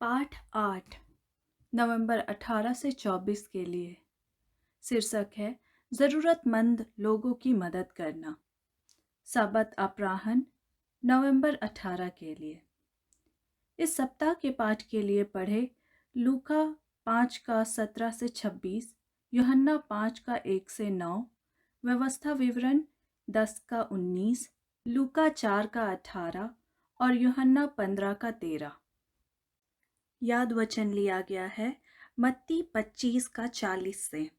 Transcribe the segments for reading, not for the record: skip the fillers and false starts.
पाठ 8 नवंबर 18 से 24 के लिए। शीर्षक है ज़रूरतमंद लोगों की मदद करना। सबत अपराह्न नवंबर 18 के लिए। इस सप्ताह के पाठ के लिए पढ़े लूका 5 का 17 से 26, यूहन्ना 5 का 1 से 9, व्यवस्था विवरण 10 का 19, लूका 4 का 18 और यूहन्ना 15 का 13। याद वचन लिया गया है मत्ती 25 का 40 से।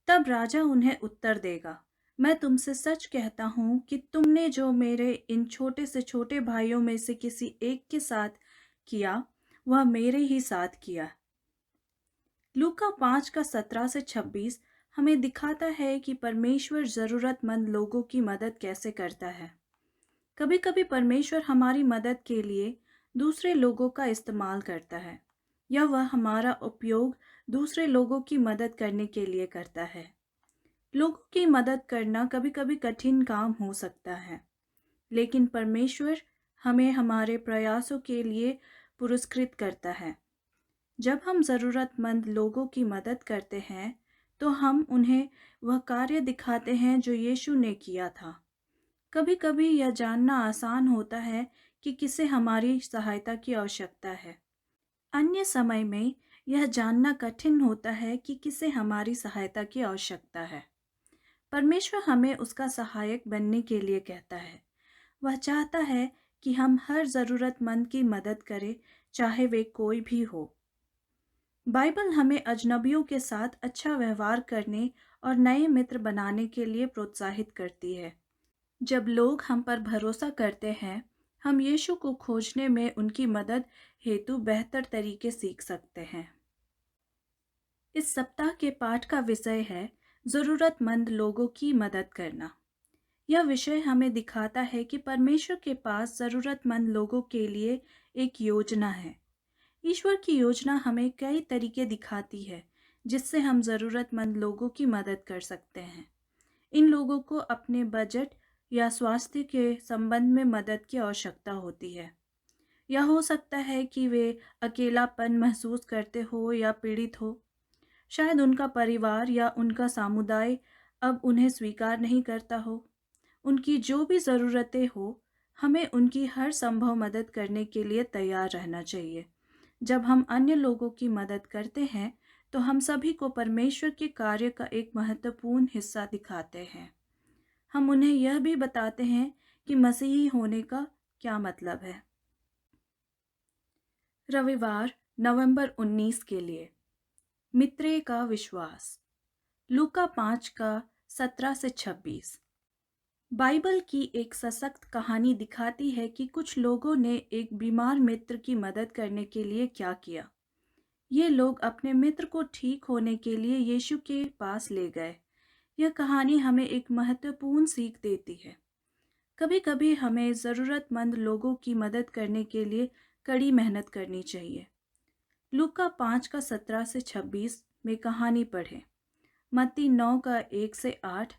तब राजा उन्हें उत्तर देगा, मैं तुमसे सच कहता हूँ कि तुमने जो मेरे इन छोटे से छोटे भाइयों में से किसी एक के साथ किया, वह मेरे ही साथ किया। लूका 5 का 17 से 26 हमें दिखाता है कि परमेश्वर ज़रूरतमंद लोगों की मदद कैसे करता है। कभी कभी परमेश्वर हमारी मदद के लिए दूसरे लोगों का इस्तेमाल करता है, या वह हमारा उपयोग दूसरे लोगों की मदद करने के लिए करता है। लोगों की मदद करना कभी कभी कठिन काम हो सकता है, लेकिन परमेश्वर हमें हमारे प्रयासों के लिए पुरस्कृत करता है। जब हम ज़रूरतमंद लोगों की मदद करते हैं तो हम उन्हें वह कार्य दिखाते हैं जो यीशु ने किया था। कभी कभी यह जानना आसान होता है कि किसे हमारी सहायता की आवश्यकता है। अन्य समय में यह जानना कठिन होता है कि किसे हमारी सहायता की आवश्यकता है। परमेश्वर हमें उसका सहायक बनने के लिए कहता है। वह चाहता है कि हम हर ज़रूरतमंद की मदद करें, चाहे वे कोई भी हो। बाइबल हमें अजनबियों के साथ अच्छा व्यवहार करने और नए मित्र बनाने के लिए प्रोत्साहित करती है। जब लोग हम पर भरोसा करते हैं, हम यीशु को खोजने में उनकी मदद हेतु बेहतर तरीके सीख सकते हैं। इस सप्ताह के पाठ का विषय है ज़रूरतमंद लोगों की मदद करना। यह विषय हमें दिखाता है कि परमेश्वर के पास ज़रूरतमंद लोगों के लिए एक योजना है। ईश्वर की योजना हमें कई तरीके दिखाती है जिससे हम ज़रूरतमंद लोगों की मदद कर सकते हैं। इन लोगों को अपने बजट या स्वास्थ्य के संबंध में मदद की आवश्यकता होती है। यह हो सकता है कि वे अकेलापन महसूस करते हो या पीड़ित हो। शायद उनका परिवार या उनका समुदाय अब उन्हें स्वीकार नहीं करता हो। उनकी जो भी ज़रूरतें हो, हमें उनकी हर संभव मदद करने के लिए तैयार रहना चाहिए। जब हम अन्य लोगों की मदद करते हैं तो हम सभी को परमेश्वर के कार्य का एक महत्वपूर्ण हिस्सा दिखाते हैं। हम उन्हें यह भी बताते हैं कि मसीही होने का क्या मतलब है। रविवार नवंबर 19 के लिए। मित्रे का विश्वास। लूका 5 का 17 से 26। बाइबल की एक सशक्त कहानी दिखाती है कि कुछ लोगों ने एक बीमार मित्र की मदद करने के लिए क्या किया। ये लोग अपने मित्र को ठीक होने के लिए यीशु के पास ले गए। यह कहानी हमें एक महत्वपूर्ण सीख देती है। कभी कभी हमें ज़रूरतमंद लोगों की मदद करने के लिए कड़ी मेहनत करनी चाहिए। लूका 5 का 17 से 26 में कहानी पढ़ें। मत्ती 9 का 1 से 8,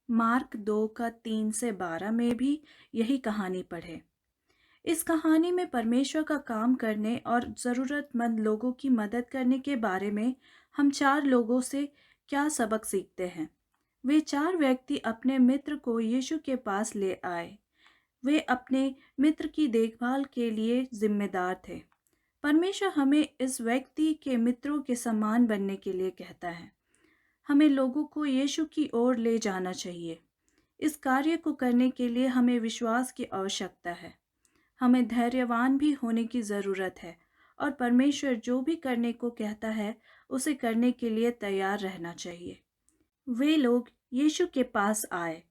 मार्क 2 का 3 से 12 में भी यही कहानी पढ़ें। इस कहानी में परमेश्वर का काम करने और ज़रूरतमंद लोगों की मदद करने के बारे में हम 4 लोगों से क्या सबक सीखते हैं। वे 4 व्यक्ति अपने मित्र को यीशु के पास ले आए। वे अपने मित्र की देखभाल के लिए जिम्मेदार थे। परमेश्वर हमें इस व्यक्ति के मित्रों के समान बनने के लिए कहता है। हमें लोगों को यीशु की ओर ले जाना चाहिए। इस कार्य को करने के लिए हमें विश्वास की आवश्यकता है। हमें धैर्यवान भी होने की ज़रूरत है और परमेश्वर जो भी करने को कहता है उसे करने के लिए तैयार रहना चाहिए। वे लोग यीशु के पास आए,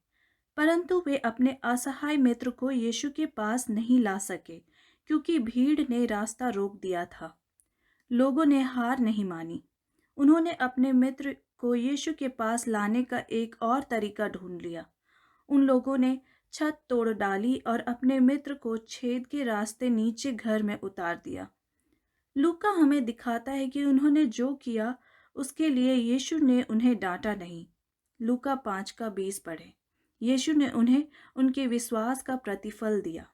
परंतु वे अपने असहाय मित्र को यीशु के पास नहीं ला सके क्योंकि भीड़ ने रास्ता रोक दिया था। लोगों ने हार नहीं मानी। उन्होंने अपने मित्र को यीशु के पास लाने का एक और तरीका ढूंढ लिया। उन लोगों ने छत तोड़ डाली और अपने मित्र को छेद के रास्ते नीचे घर में उतार दिया। लूका हमें दिखाता है कि उन्होंने जो किया उसके लिए यीशु ने उन्हें डांटा नहीं। लूका 5 का 20 पढ़ें। यीशु ने उन्हें उनके विश्वास का प्रतिफल दिया।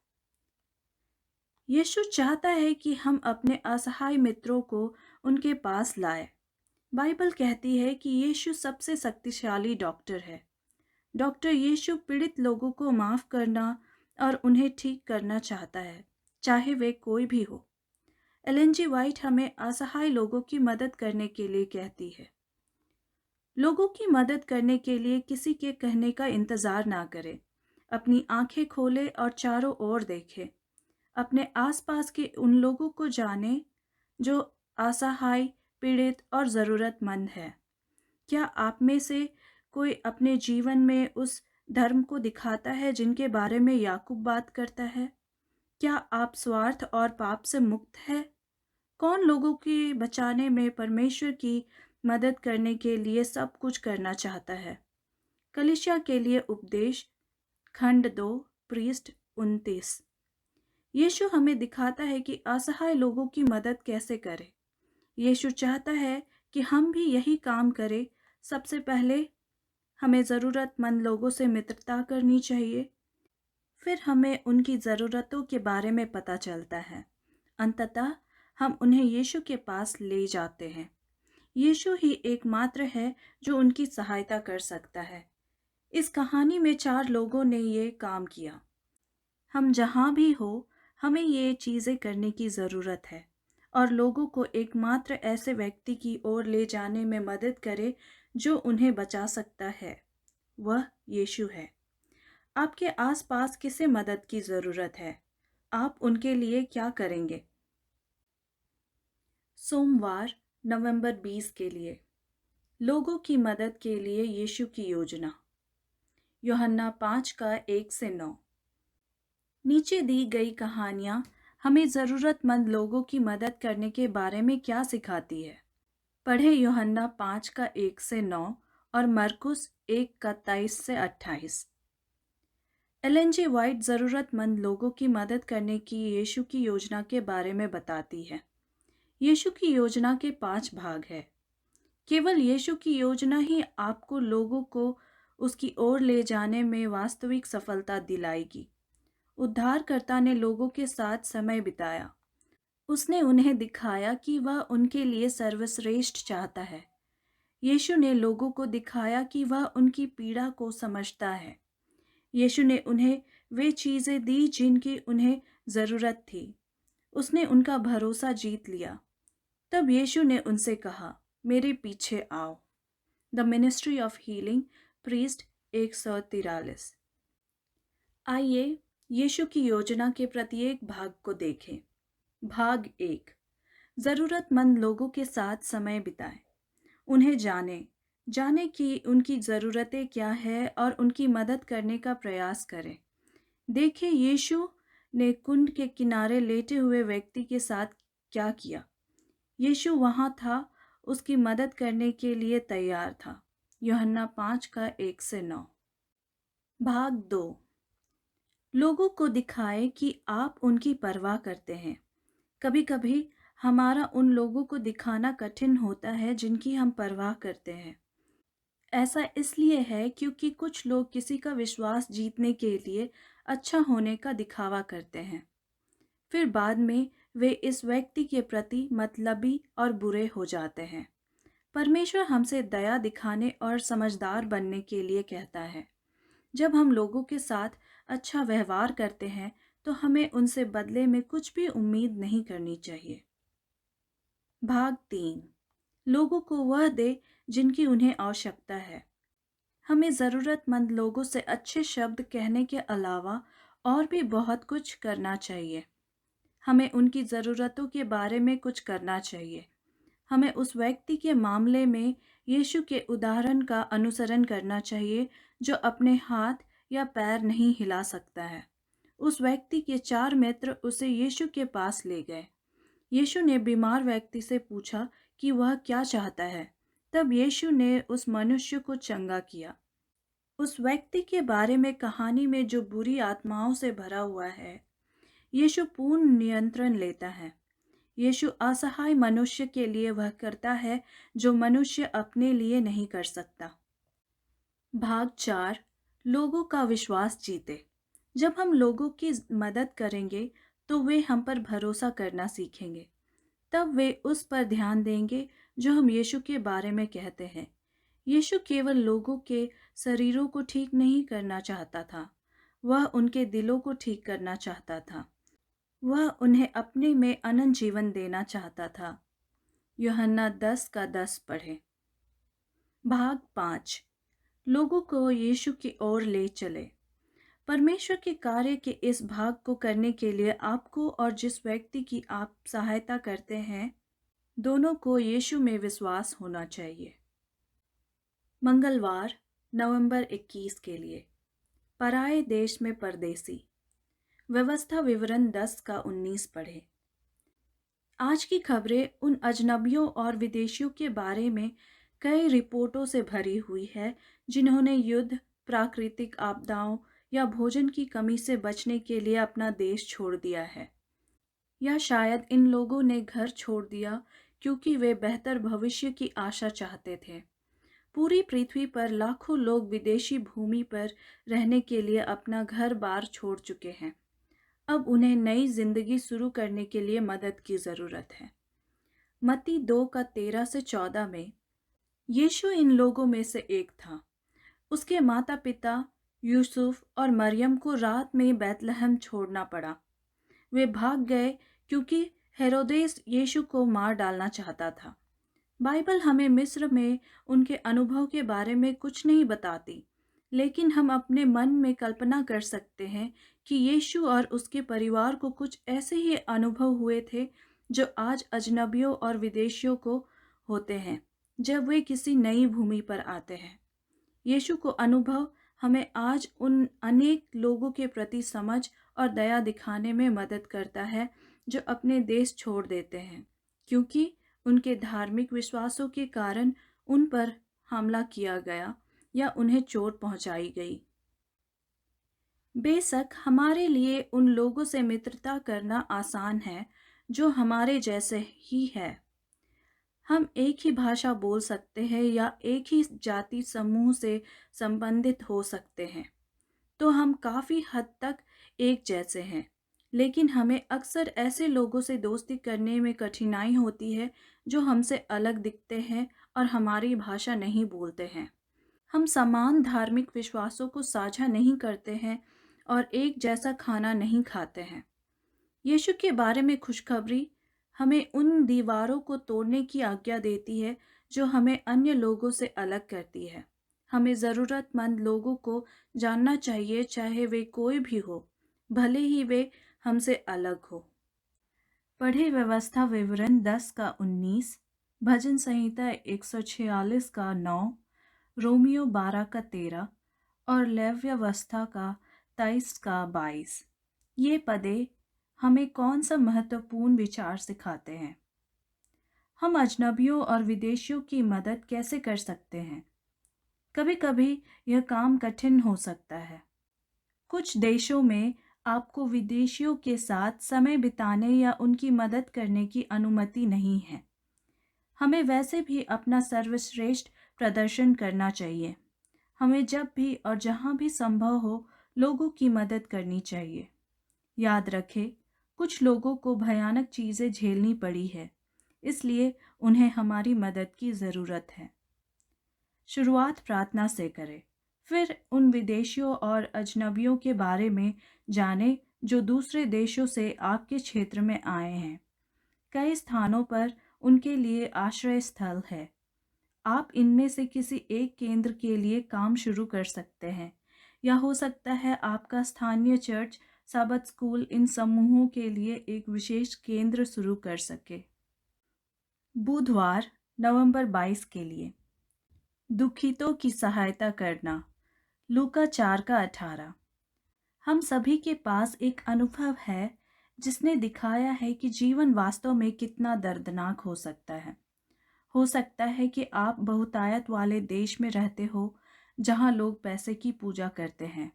यीशु चाहता है कि हम अपने असहाय मित्रों को उनके पास लाएं। बाइबल कहती है कि यीशु सबसे शक्तिशाली डॉक्टर है। डॉक्टर यीशु पीड़ित लोगों को माफ करना और उन्हें ठीक करना चाहता है, चाहे वे कोई भी हो। एलन जी वाइट हमें असहाय लोगों की मदद करने के लिए कहती है। लोगों की मदद करने के लिए किसी के कहने का इंतजार ना करें। अपनी आंखें खोलें और चारों ओर देखें। अपने आसपास के उन लोगों को जानें जो असहाय, पीड़ित और ज़रूरतमंद है। क्या आप में से कोई अपने जीवन में उस धर्म को दिखाता है जिनके बारे में याकूब बात करता है? क्या आप स्वार्थ और पाप से मुक्त है? कौन लोगों की बचाने में परमेश्वर की मदद करने के लिए सब कुछ करना चाहता है? कलीसिया के लिए उपदेश, खंड 2, पृष्ठ 29। यीशु हमें दिखाता है कि असहाय लोगों की मदद कैसे करें। यीशु चाहता है कि हम भी यही काम करें। सबसे पहले हमें ज़रूरतमंद लोगों से मित्रता करनी चाहिए। फिर हमें उनकी ज़रूरतों के बारे में पता चलता है। अंततः हम उन्हें यीशु के पास ले जाते हैं। यीशु ही एकमात्र है जो उनकी सहायता कर सकता है। इस कहानी में 4 लोगों ने ये काम किया। हम जहाँ भी हो, हमें ये चीज़ें करने की ज़रूरत है और लोगों को एकमात्र ऐसे व्यक्ति की ओर ले जाने में मदद करे जो उन्हें बचा सकता है। वह यीशु है। आपके आसपास किसे मदद की ज़रूरत है? आप उनके लिए क्या करेंगे? सोमवार, नवंबर 20 के लिए लोगों की मदद के लिए यीशु की योजना। यूहन्ना 5 का 1 से 9। नीचे दी गई कहानियाँ हमें ज़रूरतमंद लोगों की मदद करने के बारे में क्या सिखाती है? पढ़े यूहन्ना 5 का 1 से 9 और मरकुस 1 का 23 से 28। एलन जी वाइट ज़रूरतमंद लोगों की मदद करने की यीशु की योजना के बारे में बताती है। यीशु की योजना के 5 भाग हैं। केवल यीशु की योजना ही आपको लोगों को उसकी ओर ले जाने में वास्तविक सफलता दिलाएगी। उद्धारकर्ता ने लोगों के साथ समय बिताया। उसने उन्हें दिखाया कि वह उनके लिए सर्वश्रेष्ठ चाहता है। यीशु ने लोगों को दिखाया कि वह उनकी पीड़ा को समझता है। यीशु ने उन्हें वे चीज़ें दी जिनकी उन्हें ज़रूरत थी। उसने उनका भरोसा जीत लिया। तब यीशु ने उनसे कहा, मेरे पीछे आओ। The ministry of healing, priest 143। आइए यीशु की योजना के प्रत्येक भाग को देखें। भाग 1, ज़रूरतमंद लोगों के साथ समय बिताएं। उन्हें जाने कि उनकी ज़रूरतें क्या है और उनकी मदद करने का प्रयास करें। देखें यीशु ने कुंड के किनारे लेटे हुए व्यक्ति के साथ क्या किया। यीशु वहाँ था, उसकी मदद करने के लिए तैयार था। यूहन्ना 5 का 1 से 9। भाग 2, लोगों को दिखाएं कि आप उनकी परवाह करते हैं। कभी कभी हमारा उन लोगों को दिखाना कठिन होता है जिनकी हम परवाह करते हैं। ऐसा इसलिए है क्योंकि कुछ लोग किसी का विश्वास जीतने के लिए अच्छा होने का दिखावा करते हैं। फिर बाद में वे इस व्यक्ति के प्रति मतलबी और बुरे हो जाते हैं। परमेश्वर हमसे दया दिखाने और समझदार बनने के लिए कहता है। जब हम लोगों के साथ अच्छा व्यवहार करते हैं तो हमें उनसे बदले में कुछ भी उम्मीद नहीं करनी चाहिए। भाग 3, लोगों को वह दे जिनकी उन्हें आवश्यकता है। हमें ज़रूरतमंद लोगों से अच्छे शब्द कहने के अलावा और भी बहुत कुछ करना चाहिए। हमें उनकी ज़रूरतों के बारे में कुछ करना चाहिए। हमें उस व्यक्ति के मामले में यीशु के उदाहरण का अनुसरण करना चाहिए जो अपने हाथ या पैर नहीं हिला सकता है। उस व्यक्ति के 4 मित्र उसे यीशु के पास ले गए। यीशु ने बीमार व्यक्ति से पूछा कि वह क्या चाहता है। तब यीशु ने उस मनुष्य को चंगा किया। उस व्यक्ति के बारे में कहानी में जो बुरी आत्माओं से भरा हुआ है, यीशु पूर्ण नियंत्रण लेता है। यीशु असहाय मनुष्य के लिए वह करता है जो मनुष्य अपने लिए नहीं कर सकता। भाग 4, लोगों का विश्वास जीते। जब हम लोगों की मदद करेंगे तो वे हम पर भरोसा करना सीखेंगे। तब वे उस पर ध्यान देंगे जो हम यीशु के बारे में कहते हैं। यीशु केवल लोगों के शरीरों को ठीक नहीं करना चाहता था, वह उनके दिलों को ठीक करना चाहता था। वह उन्हें अपने में अनंत जीवन देना चाहता था। यूहन्ना 10 का 10 पढ़े। भाग 5। लोगों को यीशु की ओर ले चले। परमेश्वर के कार्य के इस भाग को करने के लिए आपको और जिस व्यक्ति की आप सहायता करते हैं, दोनों को यीशु में विश्वास होना चाहिए। मंगलवार, नवंबर 21 के लिए पराये देश में परदेसी। व्यवस्था विवरण 10 का 19 पढ़े। आज की खबरें उन अजनबियों और विदेशियों के बारे में कई रिपोर्टों से भरी हुई है जिन्होंने युद्ध, प्राकृतिक आपदाओं या भोजन की कमी से बचने के लिए अपना देश छोड़ दिया है। या शायद इन लोगों ने घर छोड़ दिया क्योंकि वे बेहतर भविष्य की आशा चाहते थे। पूरी पृथ्वी पर लाखों लोग विदेशी भूमि पर रहने के लिए अपना घर बार छोड़ चुके हैं। अब उन्हें नई जिंदगी शुरू करने के लिए मदद की ज़रूरत है। मत्ती 2 का 13 से 14 में यीशु इन लोगों में से एक था। उसके माता पिता यूसुफ और मरियम को रात में बैतलहम छोड़ना पड़ा। वे भाग गए क्योंकि हेरोदेस यीशु को मार डालना चाहता था। बाइबल हमें मिस्र में उनके अनुभव के बारे में कुछ नहीं बताती, लेकिन हम अपने मन में कल्पना कर सकते हैं कि यीशु और उसके परिवार को कुछ ऐसे ही अनुभव हुए थे जो आज अजनबियों और विदेशियों को होते हैं जब वे किसी नई भूमि पर आते हैं। यीशु को अनुभव हमें आज उन अनेक लोगों के प्रति समझ और दया दिखाने में मदद करता है जो अपने देश छोड़ देते हैं क्योंकि उनके धार्मिक विश्वासों के कारण उन पर हमला किया गया या उन्हें चोट पहुंचाई गई। बेशक हमारे लिए उन लोगों से मित्रता करना आसान है जो हमारे जैसे ही है। हम एक ही भाषा बोल सकते हैं या एक ही जाति समूह से संबंधित हो सकते हैं, तो हम काफ़ी हद तक एक जैसे हैं। लेकिन हमें अक्सर ऐसे लोगों से दोस्ती करने में कठिनाई होती है जो हमसे अलग दिखते हैं और हमारी भाषा नहीं बोलते हैं। हम समान धार्मिक विश्वासों को साझा नहीं करते हैं और एक जैसा खाना नहीं खाते हैं। यीशु के बारे में खुशखबरी हमें उन दीवारों को तोड़ने की आज्ञा देती है जो हमें अन्य लोगों से अलग करती है। हमें ज़रूरतमंद लोगों को जानना चाहिए, चाहे वे कोई भी हो, भले ही वे हमसे अलग हो। पढ़े व्यवस्था विवरण 10 का 19, भजन संहिता 146 का 9, रोमियो 12 का 13 और लेव्यवस्था का 23 का 22। ये पदे हमें कौन सा महत्वपूर्ण विचार सिखाते हैं? हम अजनबियों और विदेशियों की मदद कैसे कर सकते हैं? कभी कभी यह काम कठिन हो सकता है। कुछ देशों में आपको विदेशियों के साथ समय बिताने या उनकी मदद करने की अनुमति नहीं है। हमें वैसे भी अपना सर्वश्रेष्ठ प्रदर्शन करना चाहिए। हमें जब भी और जहाँ भी संभव हो लोगों की मदद करनी चाहिए। याद रखें, कुछ लोगों को भयानक चीज़ें झेलनी पड़ी है, इसलिए उन्हें हमारी मदद की ज़रूरत है। शुरुआत प्रार्थना से करें, फिर उन विदेशियों और अजनबियों के बारे में जानें जो दूसरे देशों से आपके क्षेत्र में आए हैं। कई स्थानों पर उनके लिए आश्रय स्थल है। आप इनमें से किसी एक केंद्र के लिए काम शुरू कर सकते हैं, या हो सकता है आपका स्थानीय चर्च, साबत स्कूल इन समूहों के लिए एक विशेष केंद्र शुरू कर सके। बुधवार, नवंबर 22 के लिए दुखितों की सहायता करना। लूका 4 का 18। हम सभी के पास एक अनुभव है जिसने दिखाया है कि जीवन वास्तव में कितना दर्दनाक हो सकता है। हो सकता है कि आप बहुतायत वाले देश में रहते हो जहां लोग पैसे की पूजा करते हैं,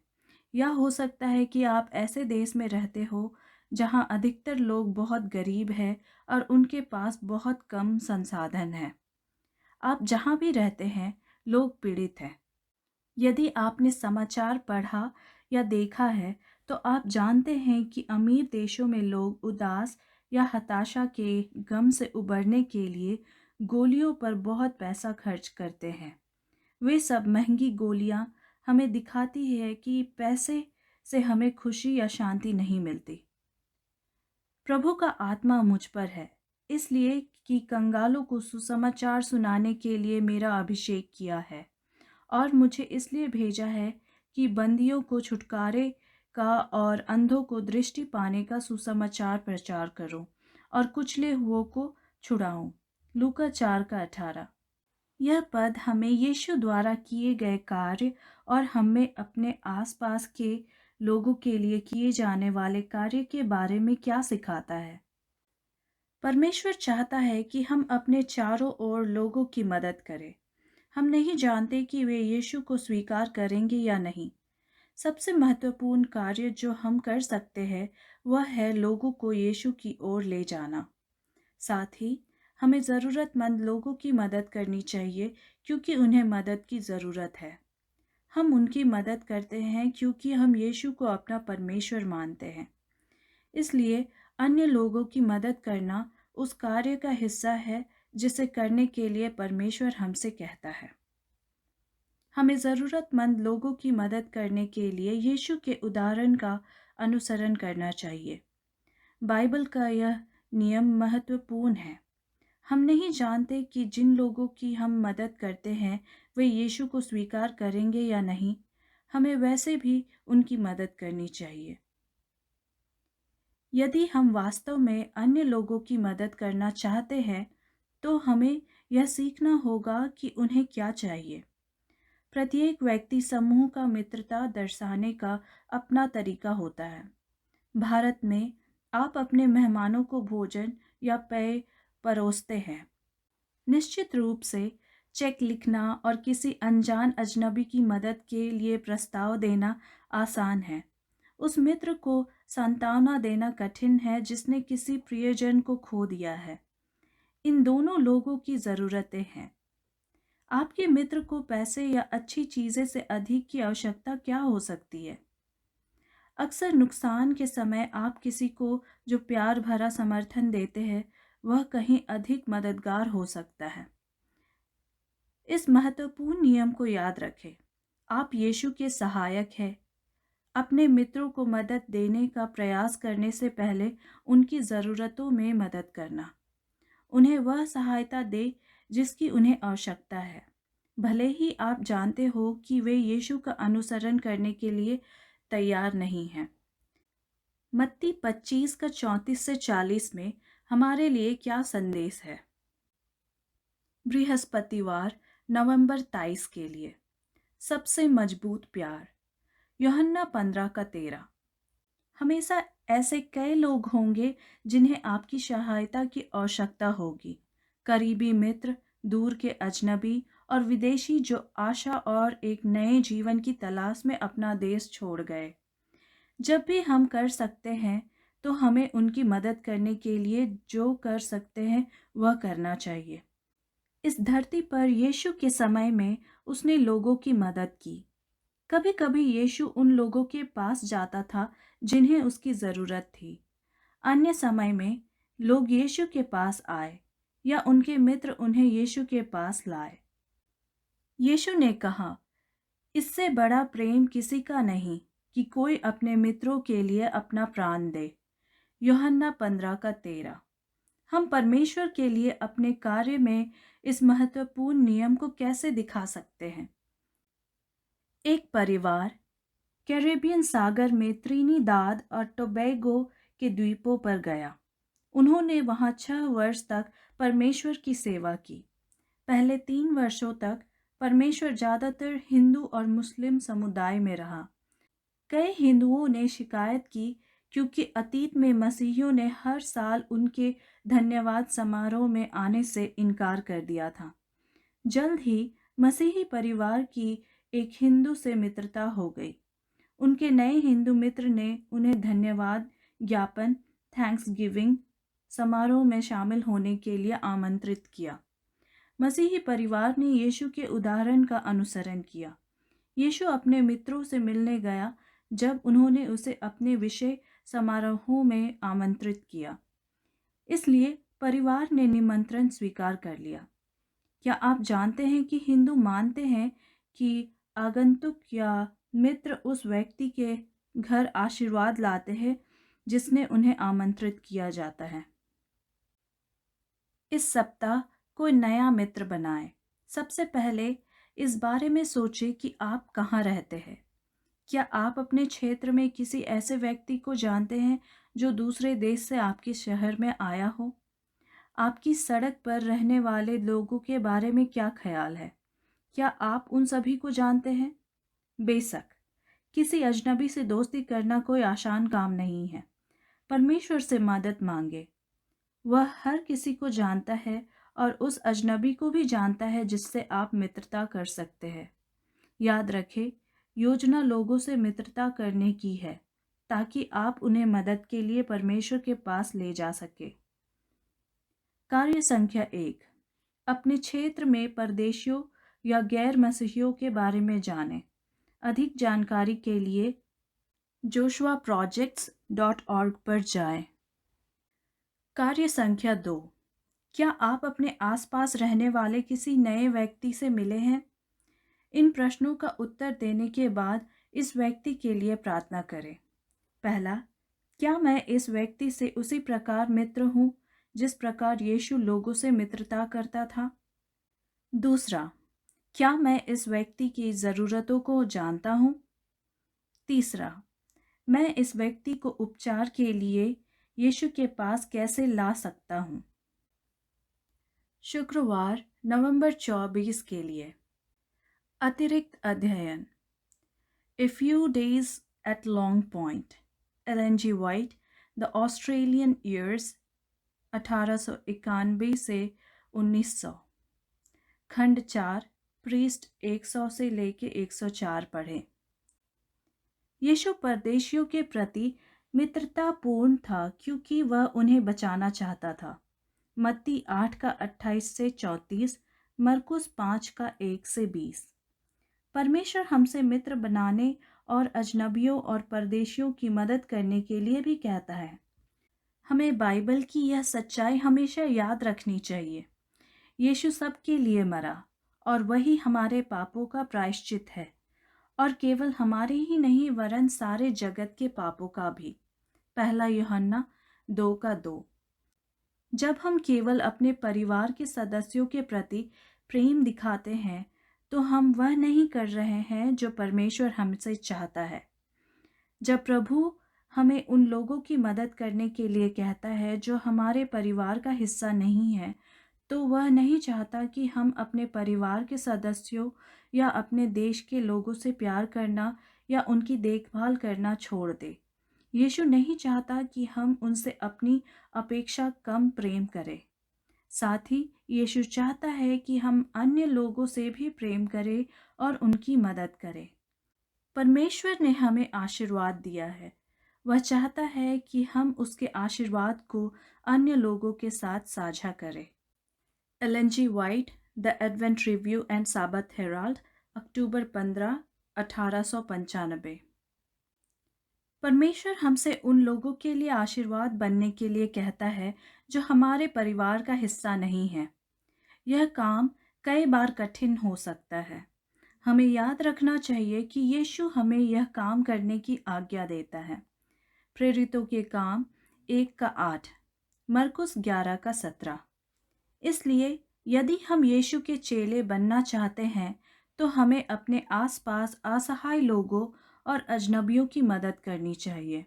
या हो सकता है कि आप ऐसे देश में रहते हो जहां अधिकतर लोग बहुत गरीब हैं और उनके पास बहुत कम संसाधन है। आप जहां भी रहते हैं, लोग पीड़ित हैं। यदि आपने समाचार पढ़ा या देखा है तो आप जानते हैं कि अमीर देशों में लोग उदास या हताशा के गम से उबरने के लिए गोलियों पर बहुत पैसा खर्च करते हैं। वे सब महंगी गोलियां हमें दिखाती है कि पैसे से हमें खुशी या शांति नहीं मिलती। प्रभु का आत्मा मुझ पर है, इसलिए कि कंगालों को सुसमाचार सुनाने के लिए मेरा अभिषेक किया है, और मुझे इसलिए भेजा है कि बंदियों को छुटकारे का और अंधों को दृष्टि पाने का सुसमाचार प्रचार करूं और कुचले हुओं को छुड़ाऊं। लूका 4:18। यह पद हमें यीशु द्वारा किए गए कार्य और हमें अपने आसपास के लोगों के लिए किए जाने वाले कार्य के बारे में क्या सिखाता है। परमेश्वर चाहता है कि हम अपने चारों ओर लोगों की मदद करें। हम नहीं जानते कि वे यीशु को स्वीकार करेंगे या नहीं। सबसे महत्वपूर्ण कार्य जो हम कर सकते हैं वह है लोगों को यीशु की ओर ले जाना। साथ ही हमें ज़रूरतमंद लोगों की मदद करनी चाहिए क्योंकि उन्हें मदद की ज़रूरत है। हम उनकी मदद करते हैं क्योंकि हम यीशु को अपना परमेश्वर मानते हैं। इसलिए अन्य लोगों की मदद करना उस कार्य का हिस्सा है जिसे करने के लिए परमेश्वर हमसे कहता है। हमें ज़रूरतमंद लोगों की मदद करने के लिए यीशु के उदाहरण का अनुसरण करना चाहिए। बाइबल का यह नियम महत्वपूर्ण है। हम नहीं जानते कि जिन लोगों की हम मदद करते हैं वे यीशु को स्वीकार करेंगे या नहीं। हमें वैसे भी उनकी मदद करनी चाहिए। यदि हम वास्तव में अन्य लोगों की मदद करना चाहते हैं तो हमें यह सीखना होगा कि उन्हें क्या चाहिए। प्रत्येक व्यक्ति समूह का मित्रता दर्शाने का अपना तरीका होता है। भारत में आप अपने मेहमानों को भोजन या पेय परोसते हैं। निश्चित रूप से चेक लिखना और किसी अनजान अजनबी की मदद के लिए प्रस्ताव देना आसान है। उस मित्र को सांत्वना देना कठिन है जिसने किसी प्रियजन को खो दिया है। इन दोनों लोगों की ज़रूरतें हैं। आपके मित्र को पैसे या अच्छी चीज़ें से अधिक की आवश्यकता क्या हो सकती है? अक्सर नुकसान के समय आप किसी को जो प्यार भरा समर्थन देते हैं वह कहीं अधिक मददगार हो सकता है। इस महत्वपूर्ण नियम को याद रखें। आप यीशु के सहायक हैं। अपने मित्रों को मदद देने का प्रयास करने से पहले उनकी ज़रूरतों में मदद करना। उन्हें वह सहायता दे जिसकी उन्हें आवश्यकता है, भले ही आप जानते हो कि वे यीशु का अनुसरण करने के लिए तैयार नहीं हैं। मत्ती 25:34-40 में हमारे लिए क्या संदेश है? बृहस्पतिवार नवंबर 23 के लिए सबसे मजबूत प्यार। यूहन्ना 15:13। हमेशा ऐसे कई लोग होंगे जिन्हें आपकी सहायता की आवश्यकता होगी। करीबी मित्र, दूर के अजनबी और विदेशी जो आशा और एक नए जीवन की तलाश में अपना देश छोड़ गए। जब भी हम कर सकते हैं तो हमें उनकी मदद करने के लिए जो कर सकते हैं वह करना चाहिए। इस धरती पर यीशु के समय में उसने लोगों की मदद की। कभी कभी यीशु उन लोगों के पास जाता था जिन्हें उसकी ज़रूरत थी। अन्य समय में लोग यीशु के पास आए या उनके मित्र उन्हें यीशु के पास लाए। यीशु ने कहा, इससे बड़ा प्रेम किसी का नहीं कि कोई अपने मित्रों के लिए अपना प्राण दे। यूहन्ना 15:13। हम परमेश्वर के लिए अपने कार्य में इस महत्वपूर्ण नियम को कैसे दिखा सकते हैं? एक परिवार कैरेबियन सागर में त्रिनिदाद और टोबैगो के द्वीपों पर गया। उन्होंने वहां 6 वर्ष तक परमेश्वर की सेवा की। पहले 3 वर्षों तक परमेश्वर ज़्यादातर हिंदू और मुस्लिम समुदाय में रहा। कई हिंदुओं ने शिकायत की क्योंकि अतीत में मसीहियों ने हर साल उनके धन्यवाद समारोह में आने से इनकार कर दिया था। जल्द ही मसीही परिवार की एक हिंदू से मित्रता हो गई। उनके नए हिंदू मित्र ने उन्हें धन्यवाद ज्ञापन थैंक्सगिविंग समारोह में शामिल होने के लिए आमंत्रित किया। मसीही परिवार ने यीशु के उदाहरण का अनुसरण किया। यीशु अपने मित्रों से मिलने गया जब उन्होंने उसे अपने विषय समारोहों में आमंत्रित किया। इसलिए परिवार ने निमंत्रण स्वीकार कर लिया। क्या आप जानते हैं कि हिंदू मानते हैं कि आगंतुक या मित्र उस व्यक्ति के घर आशीर्वाद लाते हैं जिसने उन्हें आमंत्रित किया जाता है। इस सप्ताह कोई नया मित्र बनाएं। सबसे पहले इस बारे में सोचें कि आप कहाँ रहते हैं। क्या आप अपने क्षेत्र में किसी ऐसे व्यक्ति को जानते हैं जो दूसरे देश से आपके शहर में आया हो? आपकी सड़क पर रहने वाले लोगों के बारे में क्या ख्याल है? क्या आप उन सभी को जानते हैं? बेशक, किसी अजनबी से दोस्ती करना कोई आसान काम नहीं है। परमेश्वर से मदद मांगे। वह हर किसी को जानता है और उस अजनबी को भी जानता है जिससे आप मित्रता कर सकते हैं। याद रखें, योजना लोगों से मित्रता करने की है ताकि आप उन्हें मदद के लिए परमेश्वर के पास ले जा सके। कार्य संख्या 1, अपने क्षेत्र में परदेशियों या गैर मसीहियों के बारे में जानें। अधिक जानकारी के लिए joshuaprojects.org पर जाएं। कार्य संख्या 2, क्या आप अपने आसपास रहने वाले किसी नए व्यक्ति से मिले हैं? इन प्रश्नों का उत्तर देने के बाद इस व्यक्ति के लिए प्रार्थना करें। पहला, क्या मैं इस व्यक्ति से उसी प्रकार मित्र हूँ जिस प्रकार यीशु लोगों से मित्रता करता था? दूसरा, क्या मैं इस व्यक्ति की ज़रूरतों को जानता हूँ? तीसरा, मैं इस व्यक्ति को उपचार के लिए यीशु के पास कैसे ला सकता हूँ? शुक्रवार, नवंबर 24 के लिए अतिरिक्त अध्ययन। A few days at Long Point, Ellen G. White, The Australian Years, 1891 से 1900। खंड 4, पृष्ठ 100 से लेके 104 पढ़ें। यीशु परदेशियों के प्रति मित्रतापूर्ण था क्योंकि वह उन्हें बचाना चाहता था। मत्ती 8 का 28 से 34, मरकुस 5 का 1 से 20। परमेश्वर हमसे मित्र बनाने और अजनबियों और परदेशियों की मदद करने के लिए भी कहता है। हमें बाइबल की यह सच्चाई हमेशा याद रखनी चाहिए। यीशु सबके लिए मरा और वही हमारे पापों का प्रायश्चित है, और केवल हमारे ही नहीं वरन सारे जगत के पापों का भी। पहला यूहन्ना 2 का 2। जब हम केवल अपने परिवार के सदस्यों के प्रति प्रेम दिखाते हैं तो हम वह नहीं कर रहे हैं जो परमेश्वर हमसे चाहता है। जब प्रभु हमें उन लोगों की मदद करने के लिए कहता है जो हमारे परिवार का हिस्सा नहीं है, तो वह नहीं चाहता कि हम अपने परिवार के सदस्यों या अपने देश के लोगों से प्यार करना या उनकी देखभाल करना छोड़ दें। यीशु नहीं चाहता कि हम उनसे अपनी अपेक्षा कम प्रेम करें। साथ ही यीशु चाहता है कि हम अन्य लोगों से भी प्रेम करें और उनकी मदद करें। परमेश्वर ने हमें आशीर्वाद दिया है। वह चाहता है कि हम उसके आशीर्वाद को अन्य लोगों के साथ साझा करें। Ellen G White, the Advent Review and Sabbath Herald, October 15, 1895। परमेश्वर हमसे उन लोगों के लिए आशीर्वाद बनने के लिए कहता है जो हमारे परिवार का हिस्सा नहीं है। यह काम कई बार कठिन हो सकता है। हमें याद रखना चाहिए कि यीशु हमें यह काम करने की आज्ञा देता है। प्रेरितों के काम 1 का 8, मरकुस 11 का 17। इसलिए यदि हम यीशु के चेले बनना चाहते हैं तो हमें अपने आसपास असहाय लोगों और अजनबियों की मदद करनी चाहिए।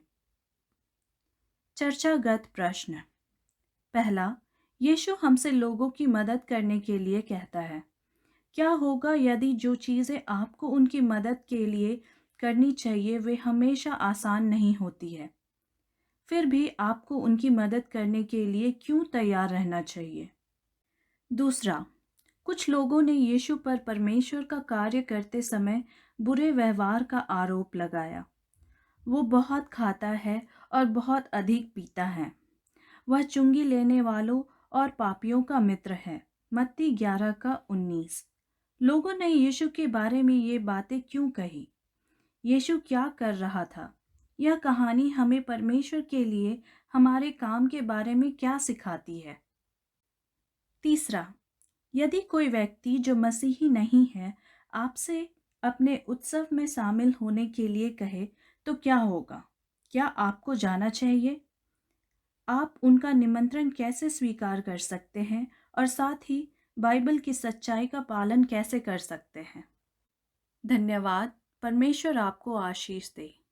चर्चागत प्रश्न। पहला, यीशु हमसे लोगों की मदद करने के लिए कहता है। क्या होगा यदि जो चीज़ें आपको उनकी मदद के लिए करनी चाहिए वे हमेशा आसान नहीं होती है? फिर भी आपको उनकी मदद करने के लिए क्यों तैयार रहना चाहिए? दूसरा, कुछ लोगों ने यीशु पर परमेश्वर का कार्य करते समय बुरे व्यवहार का आरोप लगाया। वो बहुत खाता है और बहुत अधिक पीता है। वह चुंगी लेने वालों और पापियों का मित्र है। मत्ती 11 का 19। लोगों ने यीशु के बारे में ये बातें क्यों कही? यीशु क्या कर रहा था? यह कहानी हमें परमेश्वर के लिए हमारे काम के बारे में क्या सिखाती है? तीसरा, यदि कोई व्यक्ति जो मसीही नहीं है आपसे अपने उत्सव में शामिल होने के लिए कहे तो क्या होगा? क्या आपको जाना चाहिए? आप उनका निमंत्रण कैसे स्वीकार कर सकते हैं और साथ ही बाइबल की सच्चाई का पालन कैसे कर सकते हैं? धन्यवाद। परमेश्वर आपको आशीष दे।